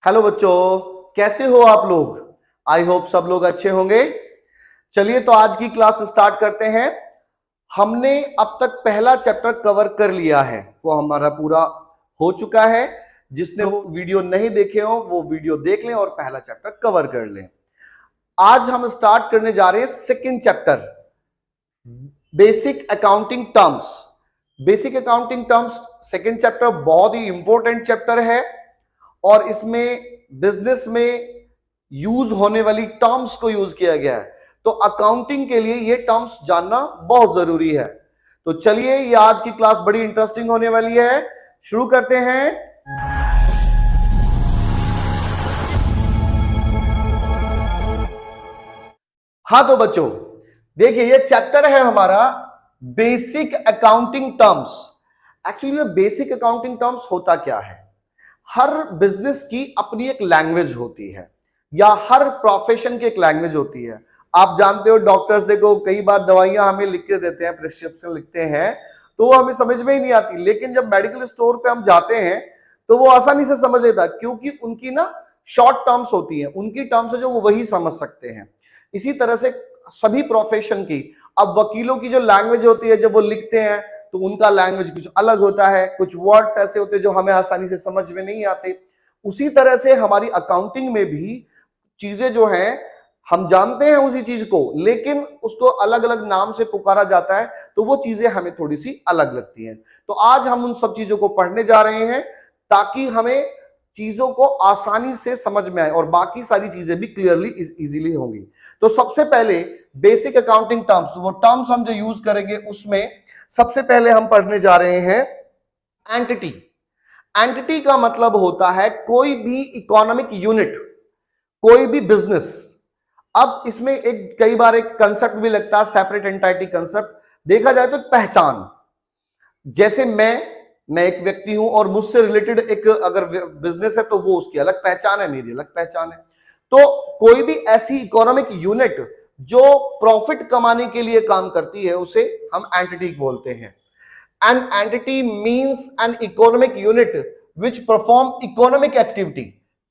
Hello बच्चों, कैसे हो आप लोग। आई होप सब लोग अच्छे होंगे। चलिए तो आज की क्लास स्टार्ट करते हैं। हमने अब तक पहला चैप्टर कवर कर लिया है, वो हमारा पूरा हो चुका है। जिसने वो वीडियो नहीं देखे हो वो वीडियो देख लें और पहला चैप्टर कवर कर लें। आज हम स्टार्ट करने जा रहे हैं second chapter, basic accounting terms. Basic accounting terms second chapter बहुत ही इंपॉर्टेंट चैप्टर है और इसमें बिजनेस में यूज होने वाली टर्म्स को यूज किया गया है। तो अकाउंटिंग के लिए ये टर्म्स जानना बहुत जरूरी है। तो चलिए, ये आज की क्लास बड़ी इंटरेस्टिंग होने वाली है। शुरू करते हैं। हाँ तो बच्चों देखिए, ये चैप्टर है हमारा बेसिक अकाउंटिंग टर्म्स। एक्चुअली ये बेसिक अकाउंटिंग टर्म्स होता क्या है? हर बिजनेस की अपनी एक लैंग्वेज होती है या हर प्रोफेशन की एक लैंग्वेज होती है। आप जानते हो डॉक्टर्स देखो कई बार दवाइयां हमें लिख के देते हैं, प्रिस्क्रिप्शन लिखते हैं, तो वो हमें समझ में ही नहीं आती। लेकिन जब मेडिकल स्टोर पे हम जाते हैं तो वो आसानी से समझ लेता, क्योंकि उनकी ना शॉर्ट टर्म्स होती हैं, उनकी टर्म्स है जो वो वही समझ सकते हैं। इसी तरह से सभी प्रोफेशन की, अब वकीलों की जो लैंग्वेज होती है, जब वो लिखते हैं तो उनका लैंग्वेज कुछ अलग होता है, कुछ वर्ड्स ऐसे होते हैं जो हमें आसानी से समझ में नहीं आते। उसी तरह से हमारी अकाउंटिंग में भी चीजें जो हैं, हम जानते हैं उसी चीज को, लेकिन उसको अलग अलग नाम से पुकारा जाता है, तो वो चीजें हमें थोड़ी सी अलग लगती हैं। तो आज हम उन सब चीजों को पढ़ने जा रहे हैं ताकि हमें चीजों को आसानी से समझ में आए और बाकी सारी चीजें भी क्लियरली इजीली होंगी। तो सबसे पहले बेसिक अकाउंटिंग टर्म्स, तो वो टर्म्स हम जो यूज करेंगे उसमें सबसे पहले हम पढ़ने जा रहे हैं एंटिटी। एंटिटी का मतलब होता है कोई भी इकोनॉमिक यूनिट, कोई भी बिजनेस। अब इसमें एक कई बार एक कंसेप्ट भी लगता है, सेपरेट एंटिटी कंसेप्ट। देखा जाए तो पहचान, जैसे मैं एक व्यक्ति हूं और मुझसे रिलेटेड एक अगर बिजनेस है तो वो उसकी अलग पहचान है, मेरी अलग पहचान है। तो कोई भी ऐसी इकोनॉमिक यूनिट जो प्रॉफिट कमाने के लिए काम करती है उसे हम एंटिटी बोलते हैं। An entity means an economic unit which perform economic activity.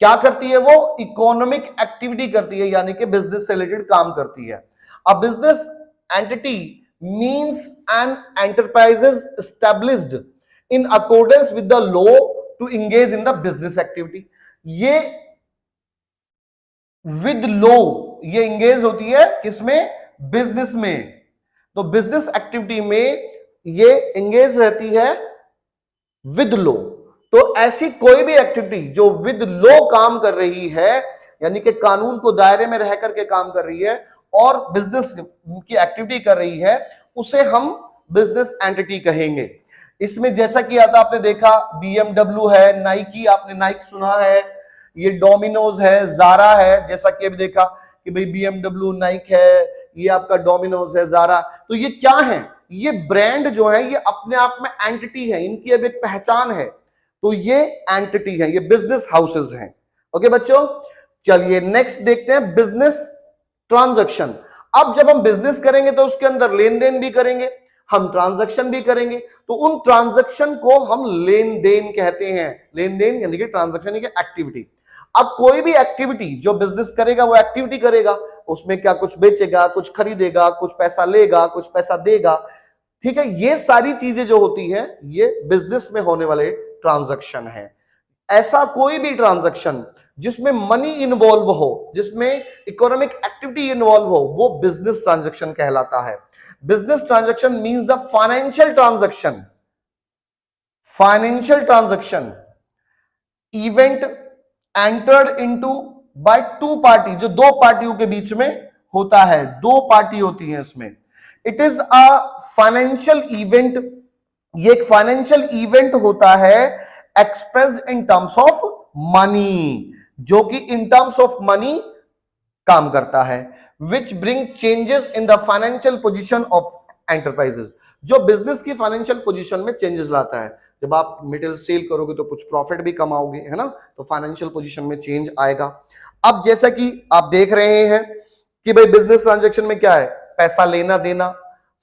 क्या करती है वो? इकोनॉमिक एक्टिविटी करती है, यानी कि बिजनेस से रिलेटेड काम करती है। A business entity means an enterprises established in accordance with the law to engage in the business activity. ये विद लॉ ये एंगेज होती है किसमें? बिजनेस में। तो बिजनेस एक्टिविटी में ये एंगेज रहती है विद लॉ। तो ऐसी कोई भी एक्टिविटी जो विद लॉ काम कर रही है, यानी कि कानून को दायरे में रह करके काम कर रही है और बिजनेस की एक्टिविटी कर रही है, उसे हम बिजनेस एंटिटी कहेंगे। इसमें जैसा कि आता आपने देखा, BMW है, नाइकी, आपने नाइक सुना है, ये डोमिनोज है, जारा है। जैसा कि अभी देखा कि भाई BMW नाइक है, ये आपका डोमिनोज है, जारा। तो ये क्या है? ये ब्रांड जो है ये अपने आप में एंटिटी है, इनकी अब एक पहचान है। तो ये एंटिटी है, ये बिजनेस हाउसेस हैं। ओके बच्चों, चलिए नेक्स्ट देखते हैं बिजनेस ट्रांजैक्शन। अब जब हम बिजनेस करेंगे तो उसके अंदर लेन देन भी करेंगे, हम ट्रांजैक्शन भी करेंगे, तो उन ट्रांजैक्शन को हम लेन देन कहते हैं। लेन देन यानी कि ट्रांजैक्शन यानी कि एक्टिविटी। अब कोई भी एक्टिविटी जो बिजनेस करेगा वो एक्टिविटी करेगा, उसमें क्या कुछ बेचेगा, कुछ खरीदेगा, कुछ पैसा लेगा, कुछ पैसा देगा। ठीक है, ये सारी चीजें जो होती हैं ये बिजनेस में होने वाले ट्रांजैक्शन है। ऐसा कोई भी ट्रांजैक्शन जिसमें मनी इन्वॉल्व हो, जिसमें इकोनॉमिक एक्टिविटी इन्वॉल्व हो, वो बिजनेस ट्रांजैक्शन कहलाता है। Business transaction means the financial transaction, financial transaction event entered into by two party, जो दो पार्टियों के बीच में होता है, दो पार्टी होती है इसमें। It is a financial event, ये एक फाइनेंशियल इवेंट होता है expressed in terms of money, जो कि इन टर्म्स ऑफ मनी काम करता है। विच bring changes in the financial position of enterprises, जो बिजनेस की फाइनेंशियल पोजीशन में चेंजेस लाता है। जब आप मटेरियल सेल करोगे तो कुछ प्रॉफिट भी कमाओगे, है ना, तो फाइनेंशियल पोजीशन में चेंज आएगा। अब जैसा कि आप देख रहे हैं कि भाई बिजनेस ट्रांजैक्शन में क्या है? पैसा लेना देना,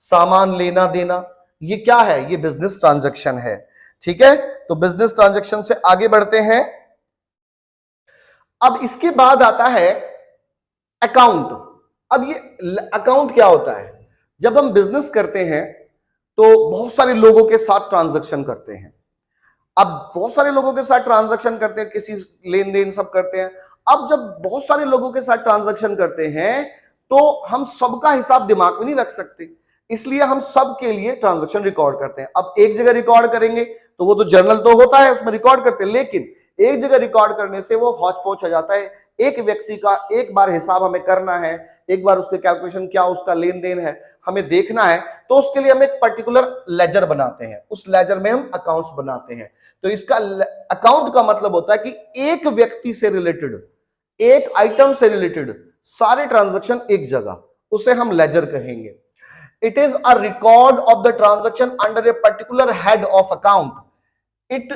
सामान लेना देना, ये क्या है? ये बिजनेस ट्रांजैक्शन है। ठीक है, तो बिजनेस ट्रांजैक्शन से आगे बढ़ते हैं। अब इसके बाद आता है अकाउंट। अब ये अकाउंट क्या होता है? जब हम बिजनेस करते हैं तो बहुत सारे लोगों के साथ ट्रांजैक्शन करते हैं। अब बहुत सारे लोगों के साथ ट्रांजैक्शन करते हैं, किसी लेन देन सब करते हैं। अब जब बहुत सारे लोगों के साथ ट्रांजैक्शन करते हैं तो हम सबका हिसाब दिमाग में नहीं रख सकते, इसलिए हम सब के लिए ट्रांजैक्शन रिकॉर्ड करते हैं। अब एक जगह रिकॉर्ड करेंगे तो वो तो जर्नल तो होता है, उसमें रिकॉर्ड करते हैं, लेकिन एक जगह रिकॉर्ड करने से वो हौच पौच हो जाता है। एक व्यक्ति का एक बार हिसाब हमें करना है, एक बार उसके कैलकुलेशन क्या उसका लेन देन है हमें देखना है, तो उसके लिए हम एक पर्टिकुलर लेजर बनाते हैं, उस लेजर में हम अकाउंट्स बनाते हैं। तो इसका अकाउंट का मतलब होता है कि एक व्यक्ति से रिलेटेड, एक आइटम से रिलेटेड सारे ट्रांजैक्शन एक जगह, उसे हम लेजर कहेंगे। It is a record of the transaction under a particular head of account. It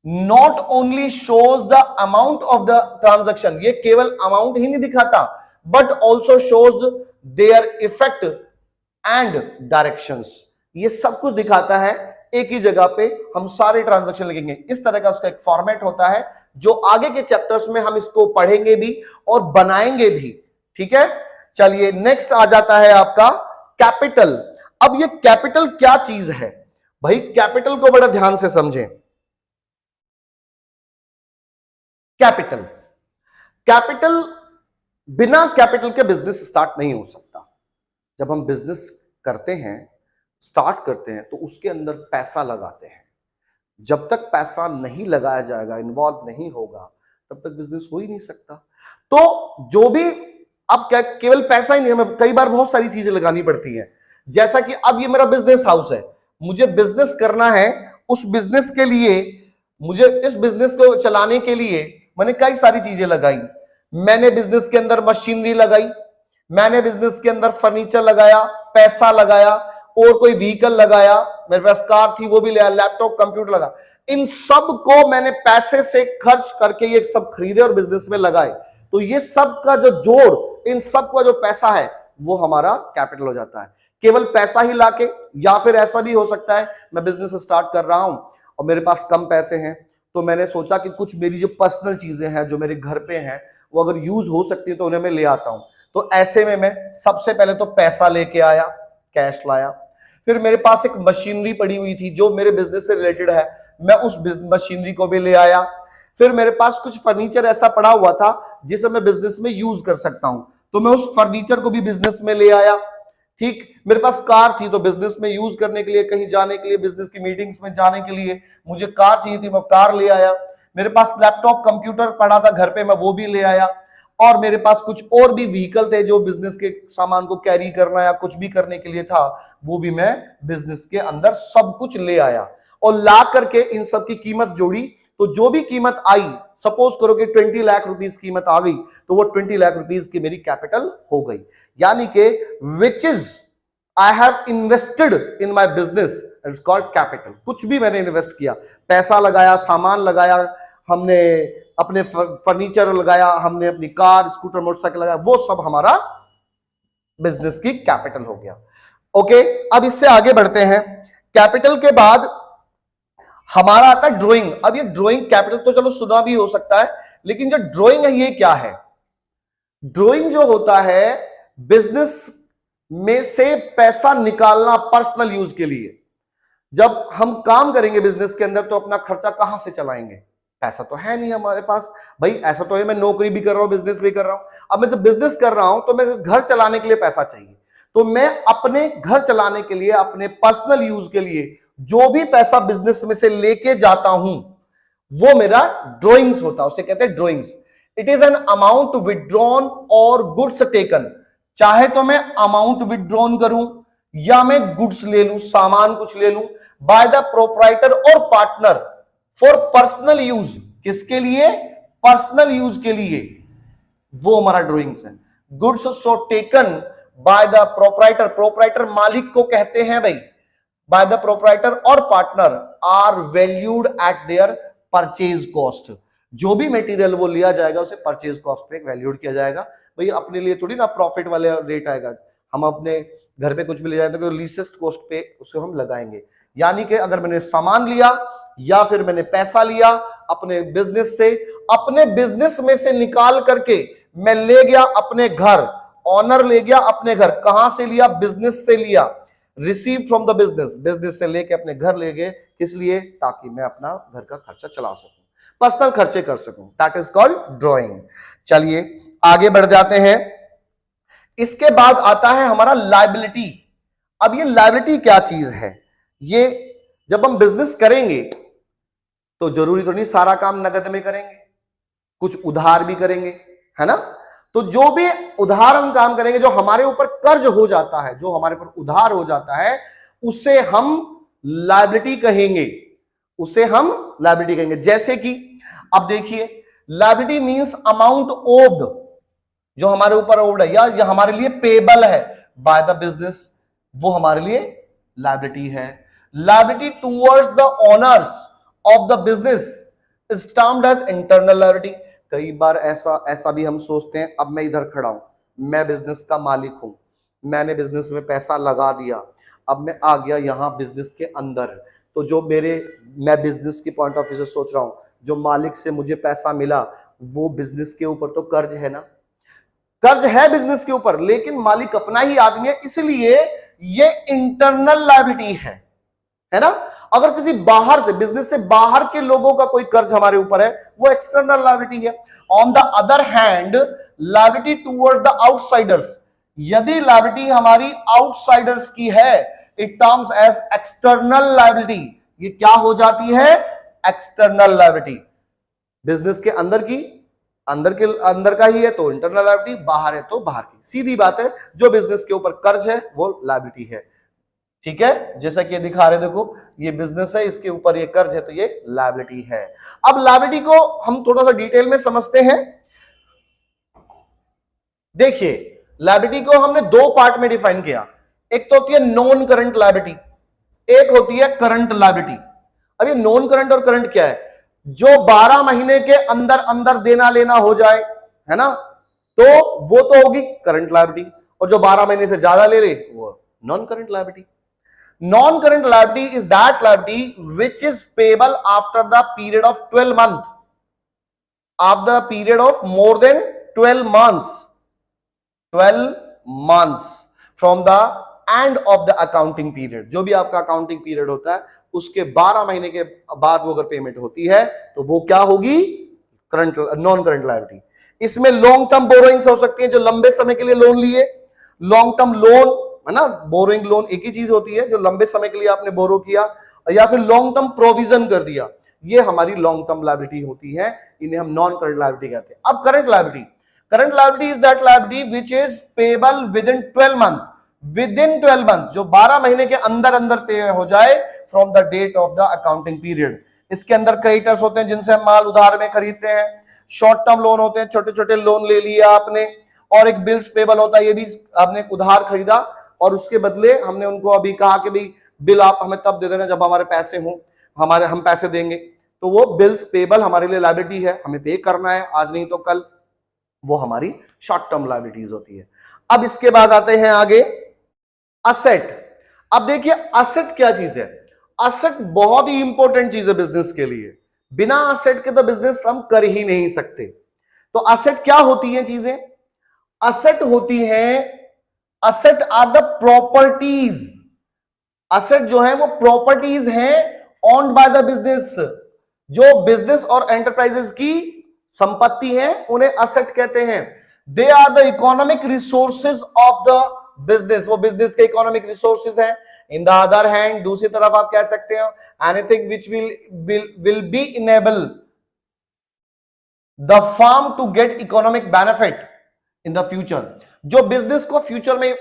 not only shows the amount of the transaction, ये केवल अमाउंट ही नहीं दिखाता, but also shows their effect and directions. ये सब कुछ दिखाता है, एक ही जगह पे हम सारे ट्रांजैक्शन लिखेंगे। इस तरह का उसका एक फॉर्मेट होता है जो आगे के चैप्टर्स में हम इसको पढ़ेंगे भी और बनाएंगे भी। ठीक है, चलिए नेक्स्ट आ जाता है आपका कैपिटल। अब ये कैपिटल क्या चीज है भाई? कैपिटल को बड़ा ध्यान से समझें। कैपिटल, कैपिटल, बिना कैपिटल के बिजनेस स्टार्ट नहीं हो सकता। जब हम बिजनेस करते हैं, स्टार्ट करते हैं, तो उसके अंदर पैसा लगाते हैं। जब तक पैसा नहीं लगाया जाएगा, इन्वॉल्व नहीं होगा, तब तक बिजनेस हो ही नहीं सकता। तो जो भी, अब क्या केवल पैसा ही नहीं, हमें कई बार बहुत सारी चीजें लगानी पड़ती हैं। जैसा कि अब ये मेरा बिजनेस हाउस है, मुझे बिजनेस करना है, उस बिजनेस के लिए, मुझे इस बिजनेस को चलाने के लिए मैंने कई सारी चीजें लगाई। मैंने बिजनेस के अंदर मशीनरी लगाई, मैंने बिजनेस के अंदर फर्नीचर लगाया, पैसा लगाया, और कोई व्हीकल लगाया, मेरे पास कार थी वो भी लिया, लैपटॉप कंप्यूटर लगा। इन सब को मैंने पैसे से खर्च करके ये सब खरीदे और बिजनेस में लगाए। तो ये सब का जो जोड़, इन सब का जो पैसा है, वो हमारा कैपिटल हो जाता है। केवल पैसा ही लाके, या फिर ऐसा भी हो सकता है मैं बिजनेस स्टार्ट कर रहा हूं और मेरे पास कम पैसे हैं, तो मैंने सोचा कि कुछ मेरी जो पर्सनल चीजें हैं जो मेरे घर पे हैं वो अगर यूज हो सकती है तो उन्हें मैं ले आता हूं। तो ऐसे में मैं सबसे पहले तो पैसा लेके आया, कैश लाया। फिर मेरे पास एक मशीनरी पड़ी हुई थी जो मेरे बिजनेस से रिलेटेड है, मैं उस मशीनरी को भी ले आया। फिर मेरे पास कुछ फर्नीचर ऐसा पड़ा हुआ था जिसे मैं बिजनेस में यूज कर सकता हूं, तो मैं उस फर्नीचर को भी बिजनेस में ले आया। ठीक, मेरे पास कार थी तो बिजनेस में यूज करने के लिए, कहीं जाने के लिए, बिजनेस की मीटिंग्स में जाने के लिए मुझे कार चाहिए थी, मैं कार ले आया। मेरे पास लैपटॉप कंप्यूटर पड़ा था घर पे, मैं वो भी ले आया। और मेरे पास कुछ और भी व्हीकल थे जो बिजनेस के सामान को कैरी करना या कुछ भी करने के लिए था, वो भी मैं बिजनेस के अंदर सब कुछ ले आया। और ला करके इन सब की कीमत जोड़ी, तो जो भी कीमत आई, सपोज करो कि 20 लाख रुपीस कीमत आ गई, तो वो 20 लाख रुपीस की मेरी कैपिटल हो गई। यानी कि which is I have invested in my business, it's called capital. कुछ भी मैंने इन्वेस्ट किया, पैसा लगाया, सामान लगाया, हमने अपने फर्नीचर लगाया, हमने अपनी कार, स्कूटर, मोटरसाइकिल लगाया, वो सब हमारा बिजनेस की कैपिटल हो गया। ओके, अब इससे आगे बढ़ते हैं। कैपिटल के बाद हमारा आता है ड्राइंग। अब ये ड्राइंग, कैपिटल तो चलो सुना भी हो सकता है, लेकिन जो ड्राइंग है ये क्या है? ड्राइंग जो होता है बिजनेस में से पैसा निकालना पर्सनल यूज के लिए। जब हम काम करेंगे बिजनेस के अंदर तो अपना खर्चा कहां से चलाएंगे? पैसा तो है नहीं हमारे पास भाई। ऐसा तो है मैं नौकरी भी कर रहा हूं, बिजनेस भी कर रहा हूं। अब मैं तो बिजनेस कर रहा हूं तो मैं घर चलाने के लिए पैसा चाहिए, तो मैं अपने घर चलाने के लिए, अपने पर्सनल यूज के लिए जो भी पैसा बिजनेस में से लेके जाता हूं वो मेरा ड्रॉइंग्स होता है, उसे कहते हैं drawings. It is an amount withdrawn और गुड्स टेकन। चाहे तो मैं अमाउंट विड्रॉन करूं या मैं गुड्स ले लूं, सामान कुछ ले लूं, बाय द प्रोप्राइटर और पार्टनर फॉर पर्सनल यूज। किसके लिए? पर्सनल यूज के लिए, वो हमारा ड्रॉइंग्स है। Goods so taken by the proprietor, proprietor मालिक को कहते हैं भाई, बाय द प्रोप्राइटर और partner are valued at their purchase cost. जो भी मटेरियल वो लिया जाएगा उसे परचेज कॉस्ट पे वैल्यूड किया जाएगा। भाई अपने लिए थोड़ी ना प्रॉफिट वाले रेट आएगा, हम अपने घर पे कुछ भी ले जाएंगे तो लीसेस्ट कॉस्ट पे उसको हम लगाएंगे। यानी कि अगर मैंने सामान लिया या फिर मैंने पैसा लिया, अपने बिजनेस से, अपने बिजनेस में से निकाल करके मैं ले गया अपने घर, ऑनर ले गया अपने घर। कहां से लिया? बिजनेस से लिया, receive from the business, business से लेके अपने घर ले गए। किस लिए? ताकि मैं अपना घर का खर्चा चला सकूं, पर्सनल खर्चे कर सकूं। That is called drawing. चलिए आगे बढ़ जाते हैं। इसके बाद आता है हमारा लायबिलिटी। अब ये लायबिलिटी क्या चीज है? ये जब हम बिजनेस करेंगे तो जरूरी तो नहीं सारा काम नगद में करेंगे, कुछ उधार भी करेंगे, है ना? तो जो भी उधार हम काम करेंगे, जो हमारे ऊपर कर्ज हो जाता है, जो हमारे ऊपर उधार हो जाता है, उसे हम लायबिलिटी कहेंगे, उसे हम लायबिलिटी कहेंगे। जैसे कि अब देखिए, लायबिलिटी मींस अमाउंट ओव्ड, जो हमारे ऊपर ओव्ड है या हमारे लिए पेबल है बाय द बिजनेस, वो हमारे लिए लायबिलिटी है। Liability towards the owners of the business is termed as internal liability. कई बार ऐसा भी हम सोचते हैं, अब मैं इधर खड़ा हूं, मैं बिजनेस का मालिक हूं, मैंने बिजनेस में पैसा लगा दिया, अब मैं आ गया यहां बिजनेस के अंदर, तो जो मैं बिजनेस की पॉइंट ऑफ व्यू से सोच रहा हूं, जो मालिक से मुझे पैसा मिला वो बिजनेस के ऊपर तो कर्ज है ना, कर्ज है बिजनेस के ऊपर, लेकिन मालिक अपना ही आदमी है, इसलिए ये इंटरनल लायबिलिटी है ना। अगर किसी बाहर से, बिजनेस से बाहर के लोगों का कोई कर्ज हमारे ऊपर है, वो एक्सटर्नल लायबिलिटी है। On the other hand, liability toward the outsiders, यदि लायबिलिटी हमारी आउटसाइडर्स की है, it terms as external liability. ये क्या हो जाती है? External liability. बिजनेस के अंदर का ही है तो इंटरनल लायबिलिटी, बाहर है तो बाहर की। सीधी बात है, जो बिजनेस के ऊपर कर्ज है वो लायबिलिटी है। ठीक है, जैसा कि ये दिखा रहे, देखो ये बिजनेस है, इसके ऊपर ये कर्ज है तो ये लायबिलिटी है। अब लायबिलिटी को हम थोड़ा सा डिटेल में समझते हैं। देखिए, लायबिलिटी को हमने दो पार्ट में डिफाइन किया, एक तो होती है नॉन करंट लायबिलिटी, एक होती है करंट लायबिलिटी। अब ये नॉन करंट और करंट क्या है? जो 12 महीने के अंदर अंदर देना लेना हो जाए, है ना, तो वो तो होगी करंट लायबिलिटी, और जो 12 महीने से ज्यादा ले ले वो non current liability. Non-current liability is that liability which is payable after the period of 12 months. After the period of more than 12 months. 12 months from the end of the accounting period. जो भी आपका accounting period होता है, उसके 12 महीने के बाद वो अगर पेमेंट होती है तो वो क्या होगी? Current, non current liability. इसमें लॉन्ग टर्म बोरोइंग्स हो सकती हैं, जो लंबे समय के लिए लोन लिए, लॉन्ग टर्म लोन, है ना, बोरोइंग लोन एक ही चीज होती है, जो लंबे समय के लिए आपने बोरो किया, या फिर लॉन्ग टर्म प्रोविजन कर दिया, ये हमारी लॉन्ग टर्म लायबिलिटी होती है, इन्हें हम नॉन करंट लायबिलिटी कहते हैं। अब current liability is that liability which is payable within 12 month, within 12 month, जो 12 महीने के अंदर अंदर पे हो जाए from the date of the accounting period. इसके अंदर क्रेडिटर्स होते हैं जिनसे हम माल उधार में खरीदते हैं, शॉर्ट टर्म लोन होते हैं, छोटे छोटे लोन ले लिया आपने, और एक बिल्स पेबल होता है, ये भी आपने उधार खरीदा और उसके बदले हमने उनको अभी कहा कि भाई बिल आप हमें तब दे देना जब हमारे पैसे हों, हम पैसे देंगे, तो वो बिल्स पेबल हमारे लिए लायबिलिटी है, हमें पे करना है आज नहीं तो कल, वो हमारी शॉर्ट टर्म लायबिलिटीज होती है। अब इसके बाद आते हैं आगे असेट। अब देखिए असेट क्या चीज है? असेट बहुत ही इंपॉर्टेंट चीज है बिजनेस के लिए, बिना असेट के तो बिजनेस हम कर ही नहीं सकते। तो असेट क्या होती है चीजें? असेट होती है, asset are the properties, asset जो है वो प्रॉपर्टीज हैं ओन्ड बाय द बिजनेस, जो बिजनेस और एंटरप्राइजेस की संपत्ति है उन्हें असेट कहते हैं। They are the economic resources of the business, वो बिजनेस के इकोनॉमिक रिसोर्सेज हैं। इन द अदर हैंड, दूसरी तरफ आप कह सकते हो anything which will be enable the firm to get economic benefit in the future, जो बिजनेस को फ्यूचर में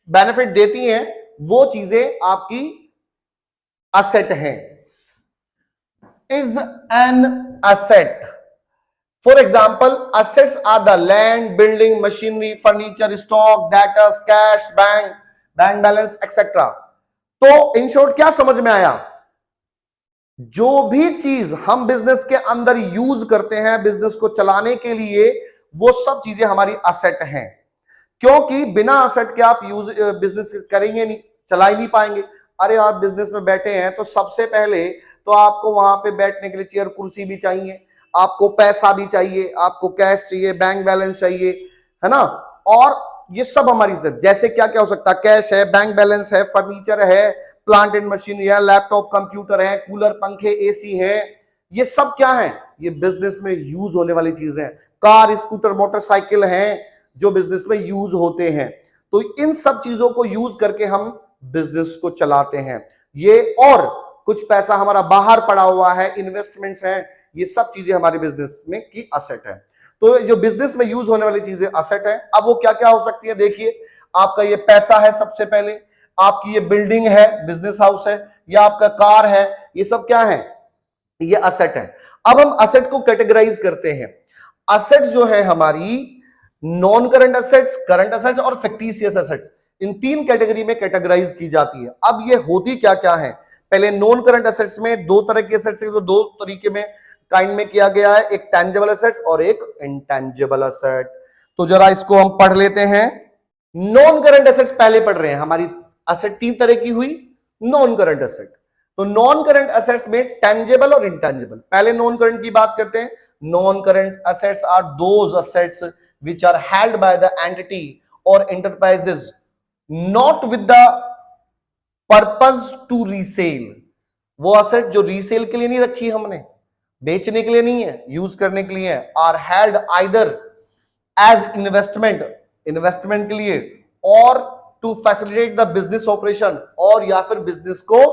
बेनिफिट देती हैं, वो चीजें आपकी असेट हैं। Is an asset, for example assets are the land, building, machinery, furniture, stock, data, cash, bank balance etcetera. तो इन शॉर्ट क्या समझ में आया? जो भी चीज हम बिजनेस के अंदर यूज करते हैं बिजनेस को चलाने के लिए, वो सब चीजें हमारी असेट हैं, क्योंकि बिना असेट के आप बिजनेस करेंगे नहीं, चला ही नहीं पाएंगे। अरे आप बिजनेस में बैठे हैं तो सबसे पहले तो आपको वहां पे बैठने के लिए चेयर कुर्सी भी चाहिए, आपको पैसा भी चाहिए, आपको कैश चाहिए, बैंक बैलेंस चाहिए, है ना। और ये सब हमारी जैसे क्या क्या हो सकता है, कैश है, बैंक बैलेंस है, फर्नीचर है, प्लांट एंड मशीनरी है, लैपटॉप कंप्यूटर है, कूलर पंखे एसी है, ये सब क्या है, ये बिजनेस में यूज होने वाली चीजें हैं। कार स्कूटर मोटरसाइकिल हैं जो बिजनेस में यूज होते हैं। तो इन सब चीजों को यूज करके हम बिजनेस को चलाते हैं। ये और कुछ पैसा हमारा बाहर पड़ा हुआ है, इन्वेस्टमेंट्स हैं, ये सब चीजें हमारे बिजनेस में की असेट है। तो जो बिजनेस में यूज होने वाली चीजें असेट है। अब वो क्या क्या हो सकती है, देखिए आपका ये पैसा है, सबसे पहले आपकी ये बिल्डिंग है, बिजनेस हाउस है, या आपका कार है, ये सब क्या है, ये असेट है। अब हम असेट को कैटेगराइज करते हैं। असेट जो है हमारी non current assets, current assets और फिक्टिशियस असेट्स, इन तीन कैटेगरी में कैटेगराइज की जाती है। अब ये होती क्या क्या है, पहले नॉन करंट असेट्स में दो तरह के असेट्स हैं, तो दो तरीके में काइंड में किया गया है, एक टेंजिबल असेट्स और एक इंटेंजिबल असेट। तो जरा इसको हम पढ़ लेते हैं। नॉन करंट असेट्स पहले पढ़ रहे हैं। हमारी असेट तीन तरह की हुई, नॉन करंट असेट। तो नॉन करंट असेट्स में टेंजिबल और इंटेंजिबल। पहले नॉन करंट की बात करते हैं। Non current assets are those assets which are held by the entity or enterprises not with the purpose to resale। वो असेट जो रीसेल के लिए नहीं रखी हमने, बेचने के लिए नहीं है, यूज करने के लिए है। Are held either as investment, investment के लिए, और to facilitate the business operation, और या फिर बिजनेस को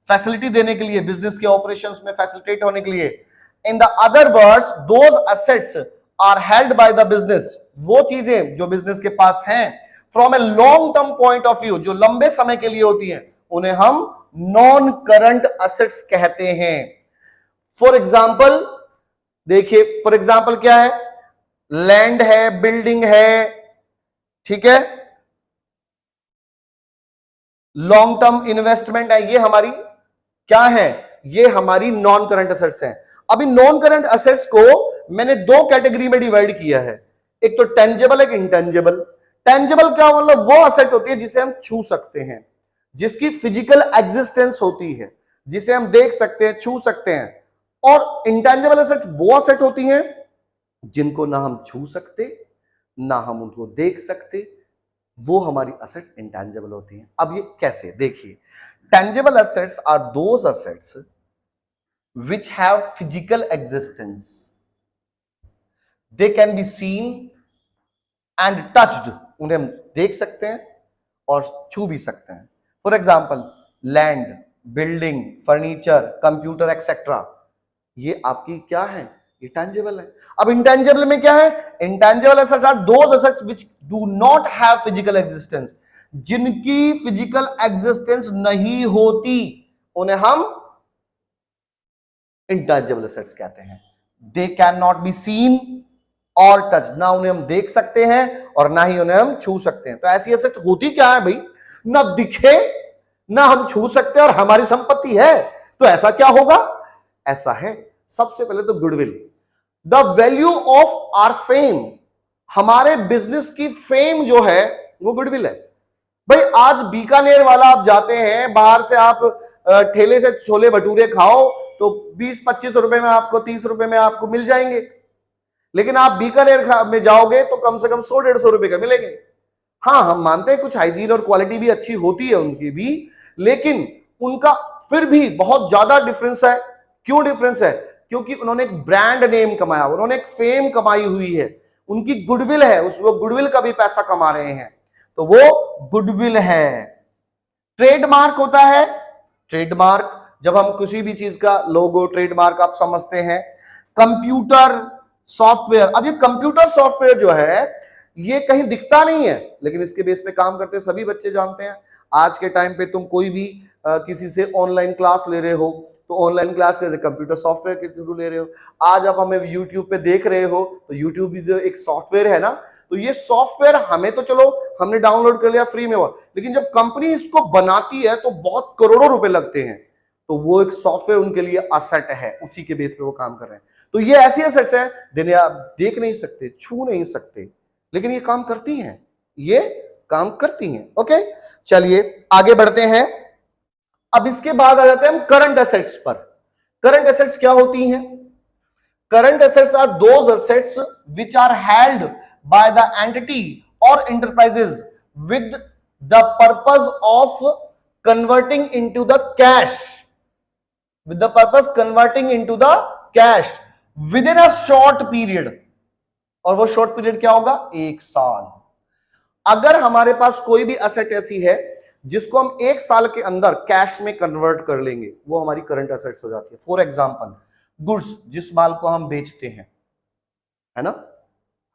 फैसिलिटी देने के लिए, बिजनेस के ऑपरेशंस में फैसिलिटेट होने के लिए। In the other words those assets are held by the business, वो चीजें जो बिजनेस के पास हैं, from a long term point of view, जो लंबे समय के लिए होती हैं, उन्हें हम नॉन करंट असेट्स कहते हैं। फॉर एग्जाम्पल देखिए, फॉर एग्जाम्पल क्या है, लैंड है, बिल्डिंग है, ठीक है, लॉन्ग टर्म इन्वेस्टमेंट है, ये हमारी क्या है, ये हमारी नॉन करंट असेट्स हैं। अभी नॉन करंट असेट्स को मैंने दो कैटेगरी में डिवाइड किया है, एक तो टेंजिबल, एक इंटेंजिबल। टेंजिबल क्या मतलब, वो असेट होती है जिसे हम छू सकते हैं, जिसकी फिजिकल एग्जिस्टेंस होती है, जिसे हम देख सकते हैं, छू सकते हैं। और इंटेंजिबल असेट वो असेट होती हैं जिनको ना हम छू सकते, ना हम उनको देख सकते, वो हमारी असेट्स इंटेंजिबल होती हैं। अब ये कैसे, देखिए, tangible assets are those assets which have physical existence, they can be seen and touched, उन्हें हम देख सकते हैं और छू भी सकते हैं। For example land, building, furniture, computer etcetera, ये आपकी क्या है, ये टेंजिबल है। अब इंटेंजिबल में क्या है, intangible assets are those assets which do not have physical existence, जिनकी फिजिकल एग्जिस्टेंस नहीं होती, उन्हें हम इंटेंजिबल असेट्स कहते हैं। They can not be seen और टच, ना उन्हें हम देख सकते हैं और ना ही उन्हें हम छू सकते हैं। तो ऐसी असेट होती क्या है भाई, ना दिखे, ना हम छू सकते और हमारी संपत्ति है, तो ऐसा क्या होगा, ऐसा है सबसे पहले तो goodwill, the value of our fame, हमारे बिजनेस की फेम जो है वो गुडविल है। भाई आज बीकानेर वाला आप जाते हैं, बाहर से आप ठेले से छोले भटूरे खाओ तो 20-25 रुपए में आपको, 30 रुपए में आपको मिल जाएंगे, लेकिन आप बीकानेर में जाओगे तो कम से कम 100-150 रुपए का मिलेंगे। हाँ, हम मानते हैं कुछ हाइजीन और क्वालिटी भी अच्छी होती है उनकी भी, लेकिन उनका फिर भी बहुत ज्यादा डिफरेंस है। क्यों डिफरेंस है, क्योंकि उन्होंने एक ब्रांड नेम कमाया, उन्होंने एक फेम कमाई हुई है, उनकी गुडविल है, उस वो गुडविल का भी पैसा कमा रहे हैं, तो वो गुडविल है। ट्रेडमार्क होता है, ट्रेडमार्क जब हम किसी भी चीज का लोगो, ट्रेडमार्क आप समझते हैं। कंप्यूटर सॉफ्टवेयर, अब ये कंप्यूटर सॉफ्टवेयर जो है ये कहीं दिखता नहीं है, लेकिन इसके बेस पे काम करते सभी बच्चे जानते हैं। आज के टाइम पे तुम कोई भी किसी से ऑनलाइन क्लास ले रहे हो तो ऑनलाइन क्लास कंप्यूटर सॉफ्टवेयर के थ्रू ले रहे हो। आज आप हमें यूट्यूब पे देख रहे हो तो यूट्यूब भी जो एक सॉफ्टवेयर है ना, तो ये सॉफ्टवेयर हमें तो चलो हमने डाउनलोड कर लिया, फ्री में हुआ, लेकिन जब कंपनी इसको बनाती है तो बहुत करोड़ों रुपए लगते हैं, तो वो एक सॉफ्टवेयर उनके लिए असेट है, उसी के बेस पे वो काम कर रहे हैं। तो ये ऐसी असेट्स हैं जिन्हें आप देख नहीं सकते, छू नहीं सकते, लेकिन ये काम करती हैं, ये काम करती हैं। ओके, चलिए आगे बढ़ते हैं। अब इसके बाद आ जाते हैं हम करंट असेट्स पर। करंट एसेट्स क्या होती हैं? Current assets are those assets which are held by the entity और enterprises with the purpose of converting into the cash, with the purpose converting into the cash within a short period। और वो short period क्या होगा? 1 साल। अगर हमारे पास कोई भी एसेट ऐसी है जिसको हम 1 साल के अंदर कैश में कन्वर्ट कर लेंगे, वो हमारी करंट एसेट्स हो जाती है। फॉर एग्जांपल गुड्स, जिस माल को हम बेचते हैं, है ना,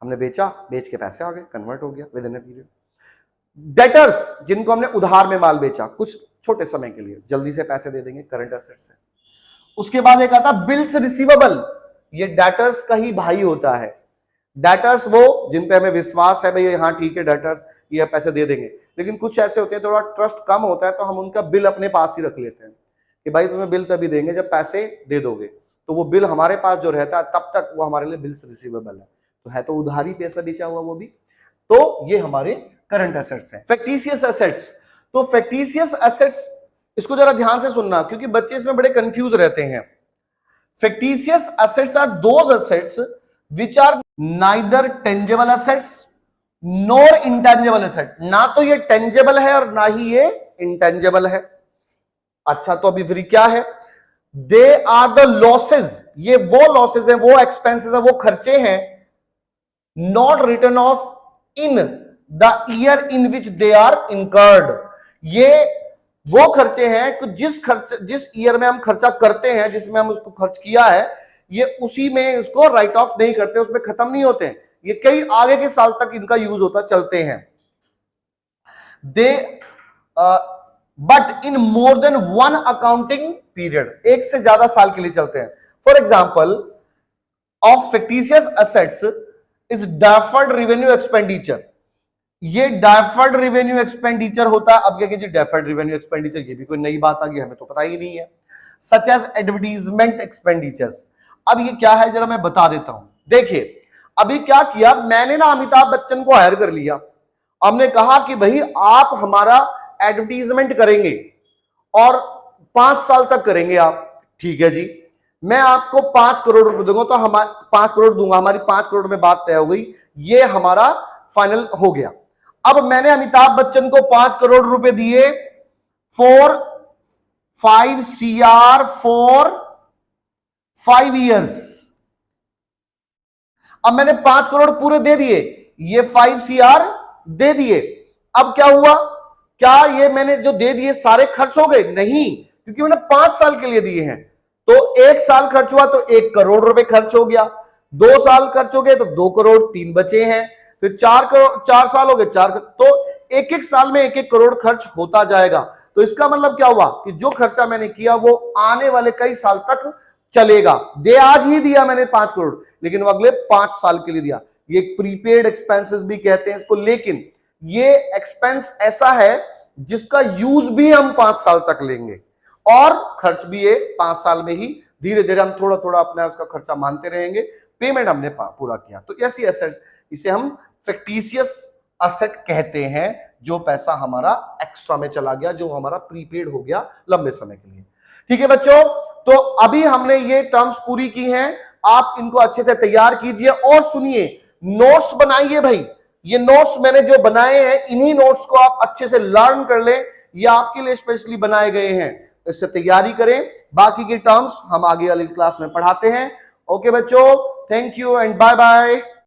हमने बेचा, बेच के पैसे आ गए, कन्वर्ट हो गया with in a period. Debtors, जिनको हमने उधार में माल बेचा कुछ छोटे समय के लिए, जल्दी से पैसे दे देंगे, करंट एसेट्स है। उसके बाद एक आता बिल्स रिसीवेबल, ये डेटर्स का ही भाई होता है। डेटर्स वो जिन पे हमें विश्वास है, भाई हाँ ठीक है डेटर्स ये पैसे दे देंगे, लेकिन कुछ ऐसे होते हैं थोड़ा ट्रस्ट कम होता है, तो हम उनका बिल अपने पास ही रख लेते हैं कि भाई तुम्हें बिल तभी देंगे जब पैसे दे दोगे। तो वो बिल हमारे पास जो रहता है तब तक वो हमारे लिए बिल्स रिसीवेबल है तो उधारी पैसा बेचा हुआ वो भी। तो ये हमारे करंट एसेट्स हैं। फैक्टिशियस एसेट्स, तो फैक्टिशियस एसेट्स, इसको जरा ध्यान से सुनना क्योंकि बच्चे इसमें बड़े कंफ्यूज रहते हैं। Fictitious assets are those assets which are neither tangible assets nor intangible asset. ना तो ये टेंजेबल है और ना ही ये इंटेंजेबल है। अच्छा, तो अभी फिर क्या है? दे आर द लॉसेज, ये वो लॉसेज है, वो एक्सपेंसेस है, वो खर्चे हैं not return off in the year in which they are incurred. ये वो खर्चे हैं कि जिस ईयर में हम खर्चा करते हैं, जिसमें हम उसको खर्च किया है, ये उसी में उसको राइट ऑफ नहीं करते, उसमें खत्म नहीं होते हैं, ये कई आगे के साल तक इनका यूज होता चलते हैं। They but in more than one accounting period, एक से ज्यादा साल के लिए चलते हैं। For example of fictitious assets is deferred revenue expenditure. ये डेफर्ड रेवेन्यू एक्सपेंडिचर होता है। अब क्या कीजिए, डेफर्ड रेवेन्यू एक्सपेंडिचर, ये भी कोई नई बात आ गई, हमें तो पता ही नहीं है। Such as advertisement expenditures. अब ये क्या है जरा मैं बता देता हूं। देखिए अभी क्या किया मैंने ना, अमिताभ बच्चन को हायर कर लिया। हमने कहा कि भाई आप हमारा एडवर्टीजमेंट करेंगे और 5 साल तक करेंगे आप, ठीक है जी, मैं आपको 5 करोड़ रुपए दूंगा। तो हमारे 5 करोड़ दूंगा, हमारी 5 करोड़ में बात तय हो गई, ये हमारा फाइनल हो गया। अब मैंने अमिताभ बच्चन को 5 करोड़ रुपए दिए फॉर 5 CR फॉर 5 ईयर्स। अब मैंने 5 करोड़ पूरे दे दिए, ये 5 CR दे दिए। अब क्या हुआ? क्या ये मैंने जो दे दिए सारे खर्च हो गए? नहीं, क्योंकि मैंने 5 साल के लिए दिए हैं। तो 1 साल खर्च हुआ तो 1 करोड़ रुपए खर्च हो गया, 2 साल खर्च हो गए तो 2 करोड़, 3 बचे हैं, फिर 4 करोड़, 4 साल हो गए 4 करोड़, तो एक एक साल में 1-1 करोड़ खर्च होता जाएगा। तो इसका मतलब क्या हुआ कि जो खर्चा मैंने किया वो आने वाले कई साल तक चलेगा। दे आज ही दिया मैंने 5 करोड़, लेकिन वो अगले 5 साल के लिए दिया। ये प्रीपेड एक्सपेंसेस भी कहते हैं इसको, लेकिन ये एक्सपेंस ऐसा है जिसका यूज भी हम 5 साल तक लेंगे और खर्च भी ये 5 साल में ही, धीरे धीरे हम थोड़ा थोड़ा अपना उसका खर्चा मानते रहेंगे, पेमेंट हमने पूरा किया। तो ऐसी एसेट्स, इसे हम फिक्टिशियस एसेट कहते हैं, जो पैसा हमारा एक्स्ट्रा में चला गया, जो हमारा प्रीपेड हो गया लंबे समय के लिए। ठीक है बच्चों, तो अभी हमने ये टर्म्स पूरी की हैं, आप इनको अच्छे से तैयार कीजिए और सुनिए, नोट्स बनाइए भाई। ये नोट्स मैंने जो बनाए हैं, इन्हीं नोट्स को आप अच्छे से लर्न कर लें, ये आपके लिए स्पेशली बनाए गए हैं, इससे तैयारी करें। बाकी के टर्म्स हम आगे वाली क्लास में पढ़ाते हैं। ओके बच्चों, thank you and bye bye.